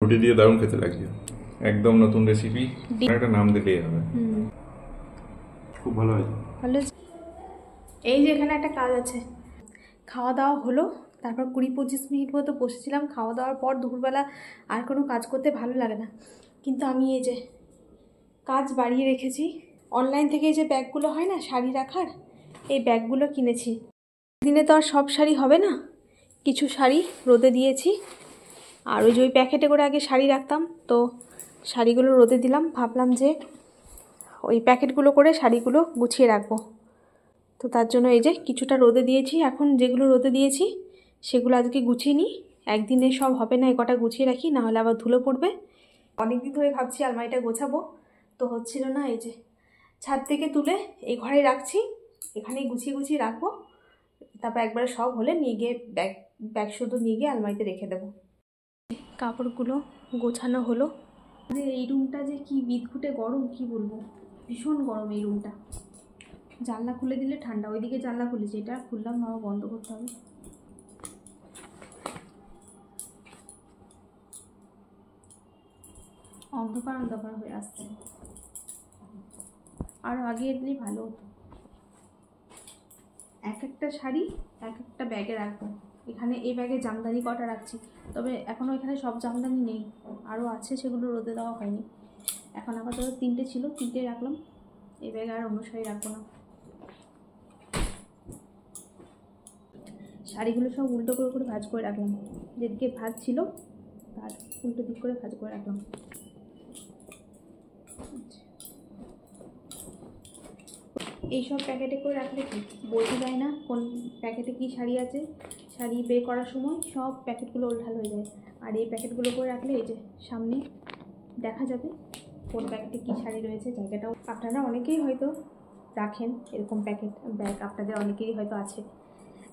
রুটি দিয়ে দারুণ খেতে লাগছে। একদম নতুন রেসিপি, একটা নাম দিলেই হবে। খুব ভালো হয়েছে। ভালো। এই যে এখানে একটা কাজ আছে, খাওয়া দাওয়া হলো, তারপর 20-25 মিনিট মতো বসেছিলাম। খাওয়া দাওয়ার পর দুপুরবেলা আর কোনো কাজ করতে ভালো লাগে না, কিন্তু আমি এই যে কাজ বাড়িয়ে রেখেছি। অনলাইন থেকে এই যে ব্যাগগুলো হয় না শাড়ি রাখার, এই ব্যাগগুলো কিনেছি। দিনে তো আর সব শাড়ি হবে না, কিছু শাড়ি রোদে দিয়েছি। আর ওই যে ওই প্যাকেটে করে আগে শাড়ি রাখতাম, তো শাড়িগুলো রোদে দিলাম। ভাবলাম যে ওই প্যাকেটগুলো করে শাড়িগুলো গুছিয়ে রাখবো, তো তার জন্য এই যে কিছুটা রোদে দিয়েছি। এখন যেগুলো রোদে দিয়েছি সেগুলো আজকে গুছিয়ে নিই, একদিনে সব হবে না, কটা গুছিয়ে রাখি, না হলে আবার ধুলো পড়বে। অনেকদিন ধরে ভাবছি আলমারিটা গোছাবো, তো হচ্ছিল না। এই যে ছাদ থেকে তুলে এই ঘরে রাখছি, এখানেই গুছিয়ে গুছিয়ে রাখবো। তারপর একবারে সব হলে নিয়ে গিয়ে ব্যাগ শুধু নিয়ে গিয়ে আলমারিতে রেখে দেবো। কাপড়গুলো গোছানো হলো। যে এই রুমটা যে কি বিদঘুটে গরম, কি বলবো, ভীষণ গরম এই রুমটা। জানলা খুলে দিলে ঠান্ডা, ওইদিকে জানলা খুলেছে, এটা খুললাম না, বন্ধ করতে হবে। অন্ধকার অন্ধকার হয়ে আসছে, আরও আগে এলেই ভালো হতো। এক একটা শাড়ি এক একটা ব্যাগে রাখবো। এখানে এই ব্যাগে জামদানি কটা রাখছি, তবে এখনও এখানে সব জামদানি নেই, আরও আছে, সেগুলো রোদে দেওয়া হয়নি। এখন আপাতত 3টে ছিল, 3টে রাখলাম। এই ব্যাগে আর অন্য শাড়ি রাখবো না। শাড়িগুলো সব উল্টো করে করে ভাঁজ করে রাখলাম, যেদিকে ভাঁজ ছিল তার উল্টো দিক করে ভাঁজ করে রাখলাম। এইসব প্যাকেটে করে রাখলে কি বোঝা যায় না কোন প্যাকেটে কি শাড়ি আছে। শাড়ি বের করার সময় সব প্যাকেটগুলো ওলঠাল হয়ে যায়। আর এই প্যাকেটগুলো করে রাখলে এই যে সামনে দেখা যাবে কোন প্যাকেটে কি শাড়ি রয়েছে। জায়গাটাও আপনারা অনেকেই হয়তো রাখেন এরকম প্যাকেট ব্যাগ, আপনাদের অনেকেরই হয়তো আছে,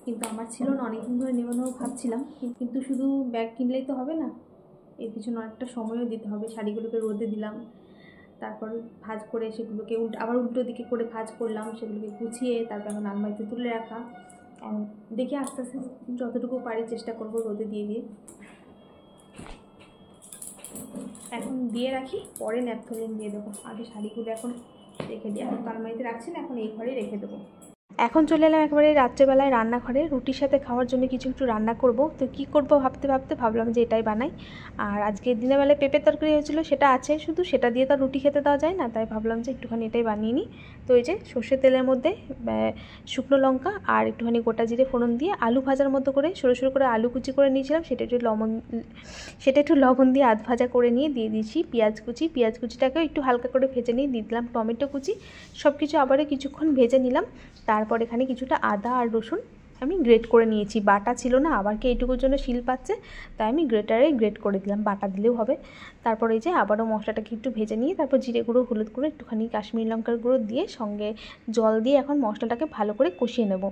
কিন্তু আমার ছিল না। অনেকদিন ধরে নেওয়ানো ভাবছিলাম, কিন্তু শুধু ব্যাগ কিনলেই তো হবে না, এর পিছনে অনেকটা সময়ও দিতে হবে। শাড়িগুলোকে রোদে দিলাম, তারপর ভাঁজ করে সেগুলোকে আবার উল্টো দিকে করে ভাঁজ করলাম, সেগুলোকে গুছিয়ে তারপর এখন আলমারিতে তুলে রাখা। দেখি আস্তে আস্তে যতটুকু পারি চেষ্টা করবো রোদে দিয়ে দিয়ে। এখন দিয়ে রাখি, পরে ন্যাপথলিন দিয়ে দেবো। আগে শাড়িগুলো এখন রেখে দিই, এখন তো আলমারিতে রাখছি না, এখন এই ঘরেই রেখে দেবো। এখন চলে এলাম একেবারে রাত্রেবেলায় রান্নাঘরে। রুটির সাথে খাওয়ার জন্য কিছু একটু রান্না করব, তো কী করব ভাবতে ভাবতে ভাবলাম যে এটাই বানাই। আর আজকে দিনের বেলায় পেঁপের তরকারি হয়েছিল, সেটা আছে, শুধু সেটা দিয়ে তো রুটি খেতে দেওয়া যায় না, তাই ভাবলাম যে একটুখানি এটাই বানিয়ে নিই। তো এই যে সর্ষের তেলের মধ্যে শুকনো লঙ্কা আর একটুখানি গোটা জিরে ফোড়ন দিয়ে আলু ভাজার মতো করে সরু সরু করে আলু কুচি করে নিয়েছিলাম, সেটা একটু লবণ দিয়ে আধ ভাজা করে নিয়ে দিয়ে দিয়েছি পেঁয়াজ কুচি। পেঁয়াজ কুচিটাকেও একটু হালকা করে ভেজে নিয়ে দিয়ে দিলাম টমেটো কুচি। সব কিছু আবারও কিছুক্ষণ ভেজে নিলাম। তারপর এখানে কিছুটা আদা আর রসুন আমি গ্রেট করে নিয়েছি, বাটা ছিল না, আবার কি এইটুকুর জন্য শিল পাচ্ছে, তাই আমি গ্রেটারে গ্রেট করে দিলাম, বাটা দিলেও হবে। তারপর এই যে আবারও মশলাটাকে একটু ভেজে নিয়ে তারপর জিরে গুঁড়ো, হলুদ গুঁড়ো, একটুখানি কাশ্মীরি লঙ্কার গুঁড়ো দিয়ে সঙ্গে জল দিয়ে এখন মশলাটাকে ভালো করে কষিয়ে নেব।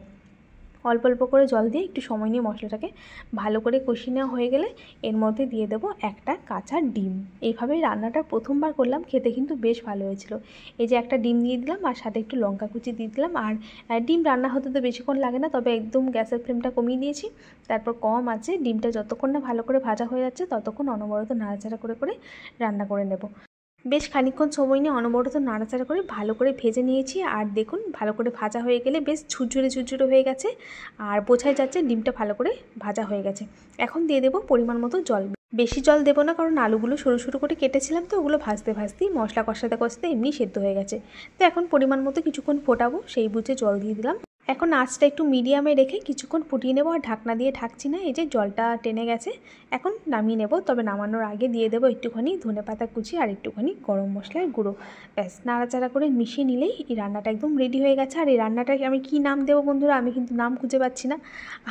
অল্প অল্প করে জল দিয়ে একটু সময় নিয়ে মশলাটাকে ভালো করে কষিয়ে নেওয়া হয়ে গেলে এর মধ্যে দিয়ে দেবো একটা কাঁচা ডিম। এইভাবেই রান্নাটা প্রথমবার করলাম, খেতে কিন্তু বেশ ভালো হয়েছিল। এই যে একটা ডিম দিয়ে দিলাম আর সাথে একটু লঙ্কা কুচি দিয়ে দিলাম। আর ডিম রান্না হতে তো বেশিক্ষণ লাগে না, তবে একদম গ্যাসের ফ্লেমটা কমিয়ে দিয়েছি। তারপর কম আছে, ডিমটা যতক্ষণ না ভালো করে ভাজা হয়ে যাচ্ছে ততক্ষণ অনবরত নাড়াচাড়া করে করে রান্না করে নেব। বেশ খানিকক্ষণ সময় নিয়ে অনবরত নাড়াচাড়া করে ভালো করে ভেজে নিয়েছি। আর দেখুন ভালো করে ভাজা হয়ে গেলে বেশ ঝুরঝুরে ঝুরঝুরে হয়ে গেছে, আর বোঝাই যাচ্ছে ডিমটা ভালো করে ভাজা হয়ে গেছে। এখন দিয়ে দেবো পরিমাণ মতো জল। বেশি জল দেবো না, কারণ আলুগুলো সরু সরু করে কেটেছিলাম, তো ওগুলো ভাজতে ভাজতেই মশলা কষাতে কষাতে এমনি সেদ্ধ হয়ে গেছে। তো এখন পরিমাণ মতো কিছুক্ষণ ফোটাবো, সেই বুঝে জল দিয়ে দিলাম। এখন আঁচটা একটু মিডিয়ামে রেখে কিছুক্ষণ ফুটিয়ে নেবো, আর ঢাকনা দিয়ে ঢাকছি না। এই যে জলটা টেনে গেছে, এখন নামিয়ে নেব। তবে নামানোর আগে দিয়ে দেবো একটুখানি ধনেপাতা কুচি আর একটুখানি গরম মশলার গুঁড়ো। ব্যাস নাড়াচাড়া করে মিশিয়ে নিলেই এই রান্নাটা একদম রেডি হয়ে গেছে। আর এই রান্নাটাকে আমি কী নাম দেবো বন্ধুরা, আমি কিন্তু নাম খুঁজে পাচ্ছি না,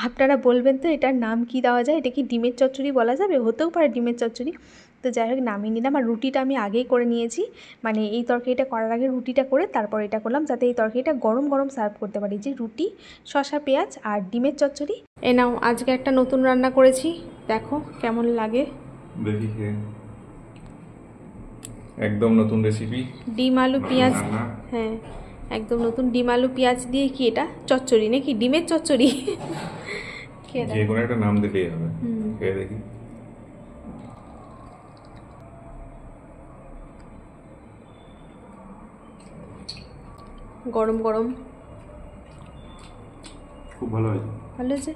আপনারা বলবেন তো এটার নাম কি দেওয়া যায়। এটা কি ডিমের চচ্চড়ি বলা যাবে? হতেও পারে ডিমের চচ্চড়ি। তো যাই হোক নামিয়ে নিলাম। আর রুটিটা আমি আগেই করে নিয়েছি, মানে এই তরকারিটা করার আগে রুটিটা করে তারপর এটা করলাম, যাতে এই তরকারিটা গরম গরম সার্ভ করতে পারি। যে রুটি, শসা, পেঁয়াজ আর ডিমের চচ্চড়ি। এ নাও, আজকে একটা নতুন রান্না করেছি, দেখো কেমন লাগে। দেখি, একদম নতুন রেসিপি, ডিম আলু পেঁয়াজ। হ্যাঁ, একদম নতুন ডিম আলু পেঁয়াজ দিয়ে কি এটা চচ্চড়ি নাকি ডিমের চচ্চড়ি? যে কোনো একটা নাম দিলেই হবে। খেয়ে দেখি। গরম গরম। খুব ভালো হয়েছে। ভালো হয়েছে।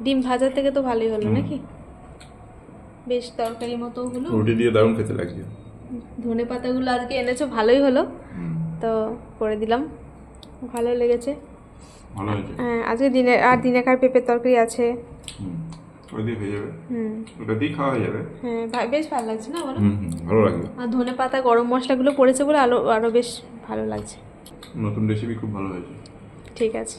ডিম ভাজার থেকে তো ভালোই হলো নাকি? বেশ তরকারি মতো হলো। রুটি দিয়ে দারুণ খেতে লাগছে। ধনে পাতাগুলো আজকে এনেছো, ভালোই হলো, তো করে দিলাম, ভালো লেগেছে। ভালো হয়েছে। হ্যাঁ, আজকে দিনেকার পেঁপের তরকারি আছে। ওই দিয়ে হয়ে যাবে। ওটা দিয়ে খাওয়া হয়ে যাবে। হ্যাঁ, বেশ ভালো লাগছে না বলো? ভালো লাগবে। আর ধনে পাতা গরম মশলাগুলো পড়েছে বলে আরো বেশ ভালো লাগছে। নতুন রেসিপি খুব ভালো হয়েছে। ঠিক আছে।